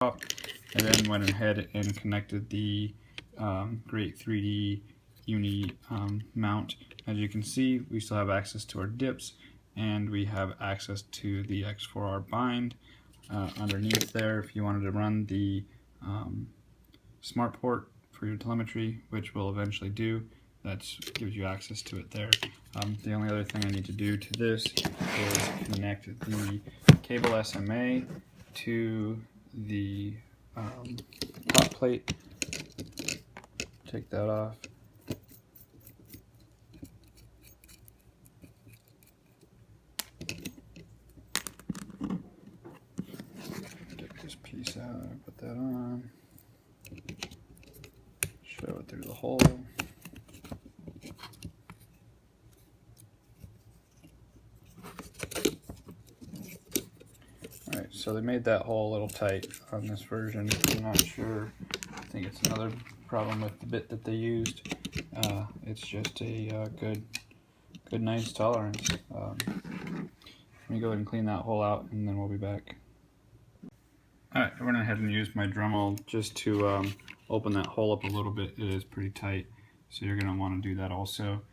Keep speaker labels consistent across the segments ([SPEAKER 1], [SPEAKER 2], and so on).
[SPEAKER 1] and then went ahead and connected the Great 3D Uni mount. As you can see, we still have access to our dips, and we have access to the X4R bind underneath there if you wanted to run the smart port for your telemetry, which we'll eventually do. That gives you access to it there. The only other thing I need to do to this is connect the cable SMA to the top plate. Take that off. Get this piece out, put that on. Show it through the hole. Alright, so they made that hole a little tight on this version. I'm not sure. I think it's another problem with the bit that they used. It's just a good nice tolerance. Let me go ahead and clean that hole out, and then we'll be back. Alright, I went ahead and used my Dremel just to open that hole up a little bit. It is pretty tight, so you're going to want to do that also.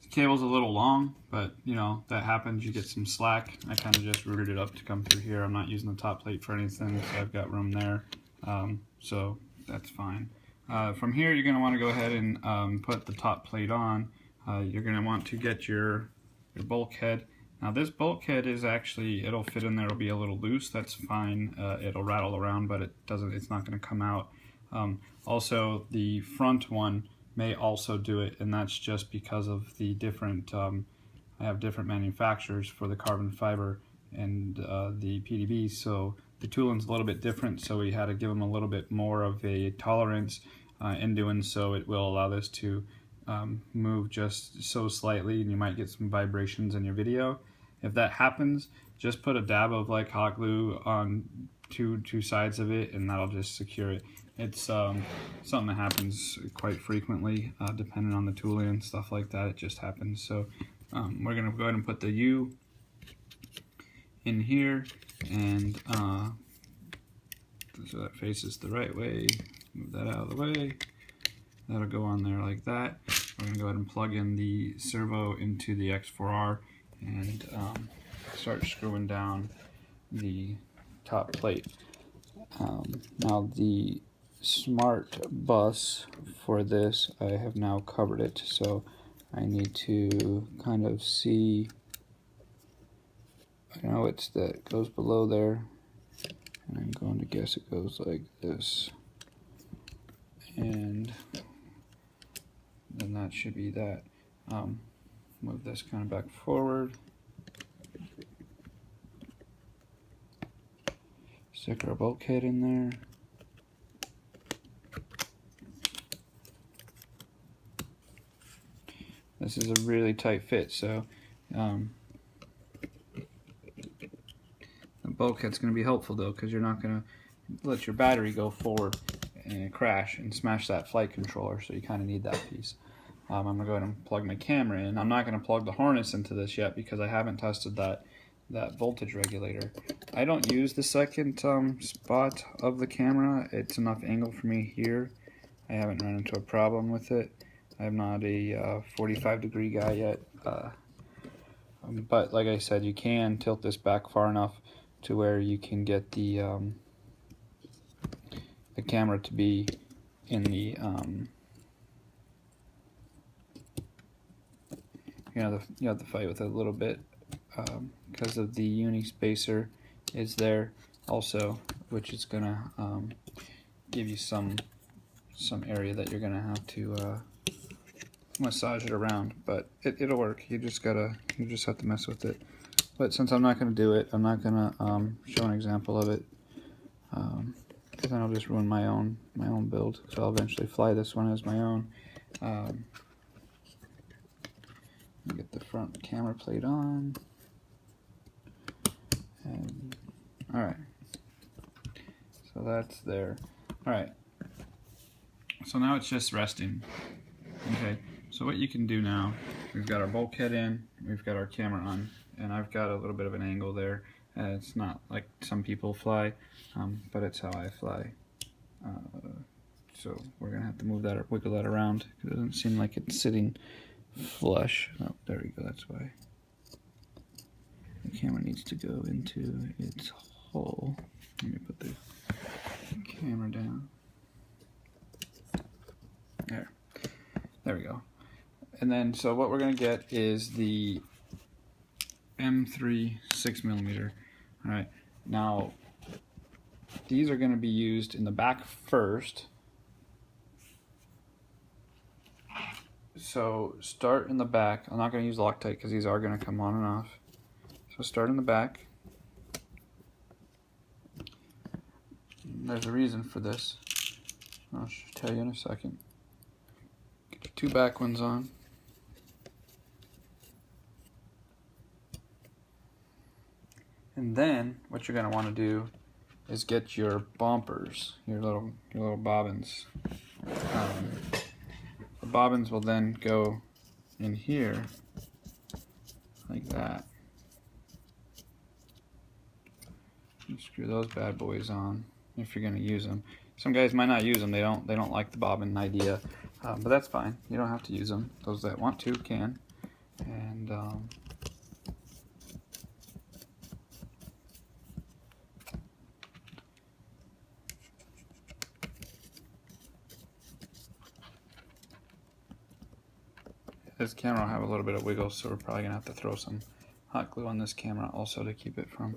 [SPEAKER 1] The cable's a little long, but you know, that happens. You get some slack. I kind of just routed it up to come through here. I'm not using the top plate for anything, so I've got room there. So that's fine. From here, you're going to want to go ahead and put the top plate on. You're going to want to get your bulkhead. Now this bulkhead is actually, it'll fit in there, it'll be a little loose, that's fine. It'll rattle around, but it's not going to come out. Also, the front one may also do it, and that's just because of the different, I have different manufacturers for the carbon fiber and the PDBs, so the toolin's a little bit different, so we had to give them a little bit more of a tolerance. In doing so, it will allow this to move just so slightly, and you might get some vibrations in your video. If that happens, just put a dab of like hot glue on two sides of it, and that'll just secure it. It's something that happens quite frequently, depending on the tooling and stuff like that. It just happens. So we're gonna go ahead and put the U in here, and so that faces the right way. Move that out of the way. That'll go on there like that. We're gonna go ahead and plug in the servo into the X4R and start screwing down the top plate. Now the smart bus for this, I have now covered it, so I need to kind of see. I know it's that goes below there, and I'm going to guess it goes like this, and then that should be that. Move this kind of back forward. Stick our bulkhead in there. This is a really tight fit, so the bulkhead's going to be helpful though, because you're not going to let your battery go forward and crash and smash that flight controller, so you kind of need that piece. I'm going to go ahead and plug my camera in. I'm not going to plug the harness into this yet because I haven't tested that voltage regulator. I don't use the second spot of the camera. It's enough angle for me here. I haven't run into a problem with it. I'm not a 45-degree guy yet. But like I said, you can tilt this back far enough to where you can get the camera to be in the you have to fight with it a little bit because of the uni spacer is there also, which is gonna give you some area that you're gonna have to massage it around, but it'll work. You just have to mess with it. But since I'm not gonna do it, I'm not gonna show an example of it, because then I'll just ruin my own build. So I'll eventually fly this one as my own. Get the front camera plate on, and all right, so that's there. All right, so now it's just resting. Okay, so what you can do now, we've got our bulkhead in, we've got our camera on, and I've got a little bit of an angle there. It's not like some people fly, but it's how I fly. So we're gonna have to move that or wiggle that around. It doesn't seem like it's sitting flush. Oh, there we go, that's why. The camera needs to go into its hole. Let me put the camera down. There we go. And then, so what we're gonna get is the M3 6mm. All right, now these are gonna be used in the back first. So start in the back. I'm not gonna use Loctite because these are gonna come on and off. So start in the back. There's a reason for this. I'll tell you in a second. Get the two back ones on. And then what you're going to want to do is get your bumpers, your little bobbins. The bobbins will then go in here like that. And screw those bad boys on if you're going to use them. Some guys might not use them. They don't like the bobbin idea, but that's fine. You don't have to use them. Those that want to can. And this camera will have a little bit of wiggle, so we're probably gonna have to throw some hot glue on this camera also to keep it from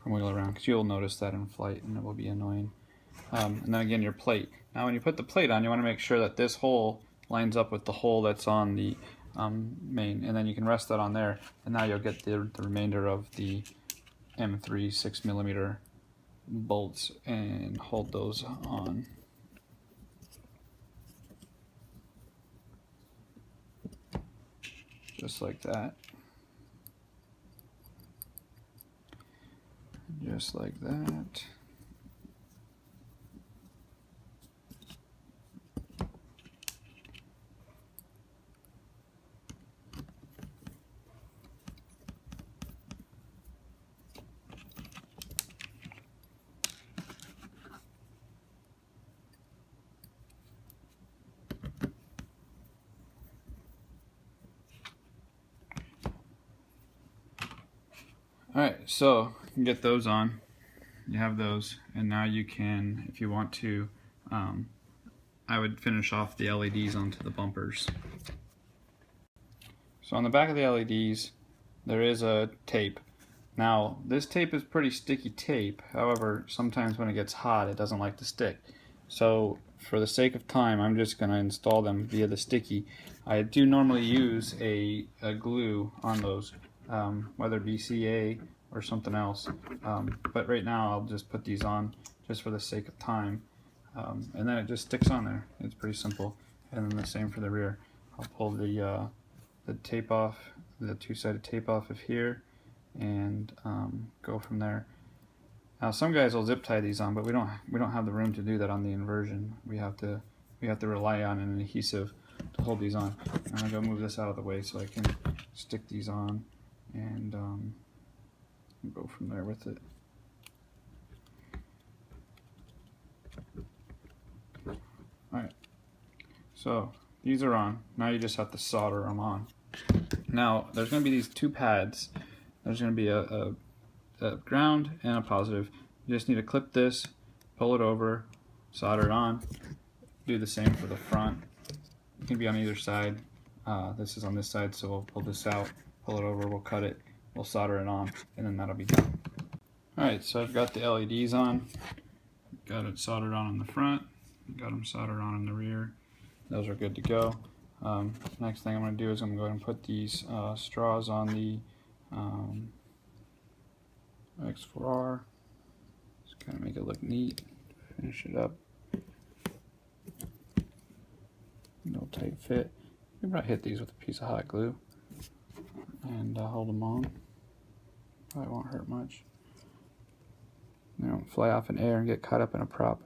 [SPEAKER 1] wiggling around, because you'll notice that in flight and it will be annoying. And then again, your plate. Now when you put the plate on, you want to make sure that this hole lines up with the hole that's on the main, and then you can rest that on there, and now you'll get the remainder of the M3 6mm bolts and hold those on. Just like that. Just like that. Alright, so you can get those on. You have those, and now you can, if you want to, I would finish off the LEDs onto the bumpers. So on the back of the LEDs, there is a tape. Now, this tape is pretty sticky tape. However, sometimes when it gets hot, it doesn't like to stick. So for the sake of time, I'm just going to install them via the sticky. I do normally use a glue on those, whether it be CA or something else. But right now, I'll just put these on just for the sake of time. And then it just sticks on there. It's pretty simple. And then the same for the rear. I'll pull the tape off, the two-sided tape off of here, and go from there. Now some guys will zip tie these on, but we don't have the room to do that on the Inversion. We have to rely on an adhesive to hold these on. I'm gonna go move this out of the way so I can stick these on and go from there with it. Alright, so these are on. Now you just have to solder them on. Now there's going to be these two pads. There's going to be a ground and a positive. You just need to clip this, pull it over, solder it on. Do the same for the front. It can be on either side. This is on this side, so we'll pull this out, pull it over, we'll cut it, we'll solder it on, and then that'll be done. Alright, so I've got the LEDs on. Got it soldered on the front. Got them soldered on in the rear. Those are good to go. Next thing I'm going to do is I'm going to go ahead and put these straws on the X4R. Just kind of make it look neat. Finish it up. No tight fit. You can probably hit these with a piece of hot glue and hold them on. Probably won't hurt much. They don't fly off in air and get caught up in a prop.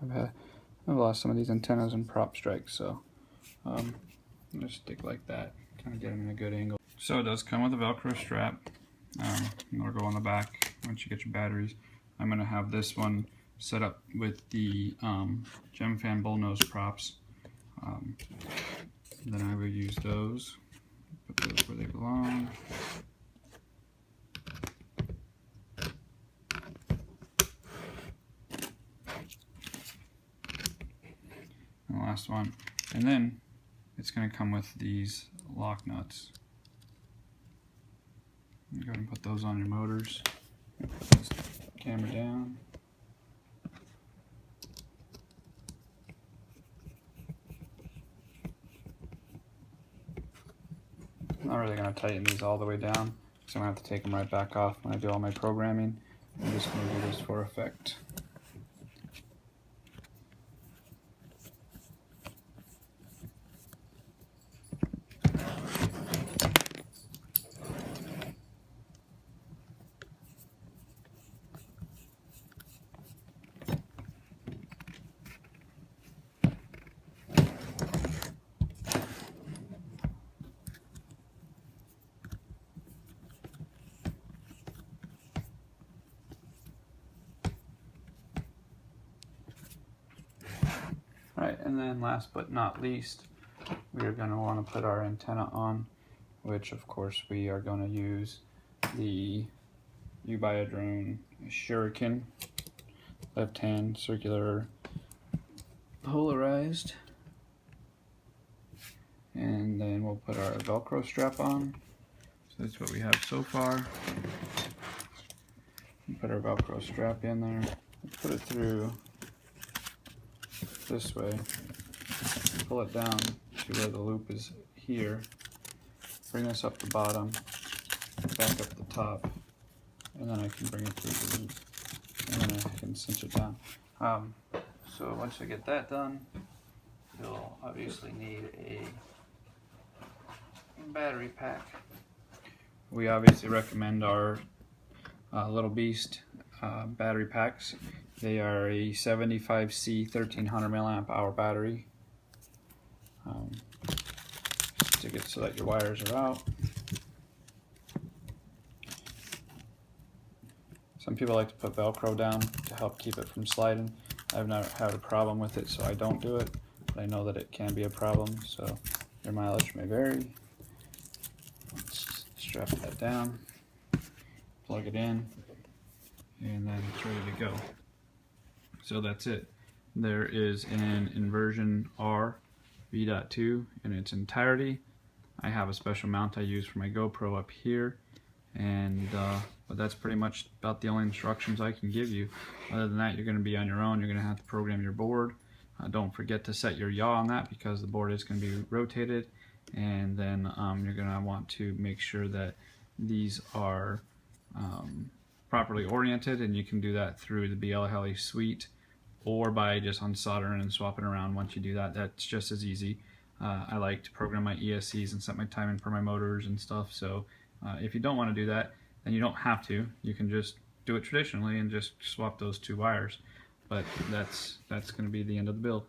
[SPEAKER 1] I've lost some of these antennas in prop strikes, so I'm going to stick like that, kind of get them in a good angle. So it does come with a Velcro strap. It'll go on the back once you get your batteries. I'm going to have this one set up with the gem fan bullnose props. Then I will use those, put those where they belong. And the last one. And then it's going to come with these lock nuts. Go ahead and put those on your motors. Put this camera down. I'm not really going to tighten these all the way down, so I'm going to have to take them right back off when I do all my programming. I'm just going to do this for effect. Right, and then last but not least, we are going to want to put our antenna on, which of course we are going to use the UBAD Shuriken left-hand circular polarized, and then we'll put our Velcro strap on. So that's what we have so far. Put our Velcro strap in there, put it through this way, pull it down to where the loop is here, bring this up the bottom, back up the top, and then I can bring it through the loop, and then I can cinch it down. So once I get that done, you'll obviously need a battery pack. We obviously recommend our Little Beast battery packs. They are a 75C 1300 milliamp hour battery. Stick it so that your wires are out. Some people like to put Velcro down to help keep it from sliding. I've never had a problem with it, so I don't do it, but I know that it can be a problem, so your mileage may vary. Let's strap that down, plug it in, and then it's ready to go. So that's it. There is an Inversion-R v.2 in its entirety. I have a special mount I use for my GoPro up here, and but that's pretty much about the only instructions I can give you. Other than that, you're going to be on your own. You're going to have to program your board. Don't forget to set your yaw on that, because the board is going to be rotated, and then you're going to want to make sure that these are properly oriented, and you can do that through the BLHeli suite or by just unsoldering and swapping around. Once you do that, that's just as easy. I like to program my ESCs and set my timing for my motors and stuff, so if you don't want to do that, then you don't have to. You can just do it traditionally and just swap those two wires. But that's going to be the end of the build.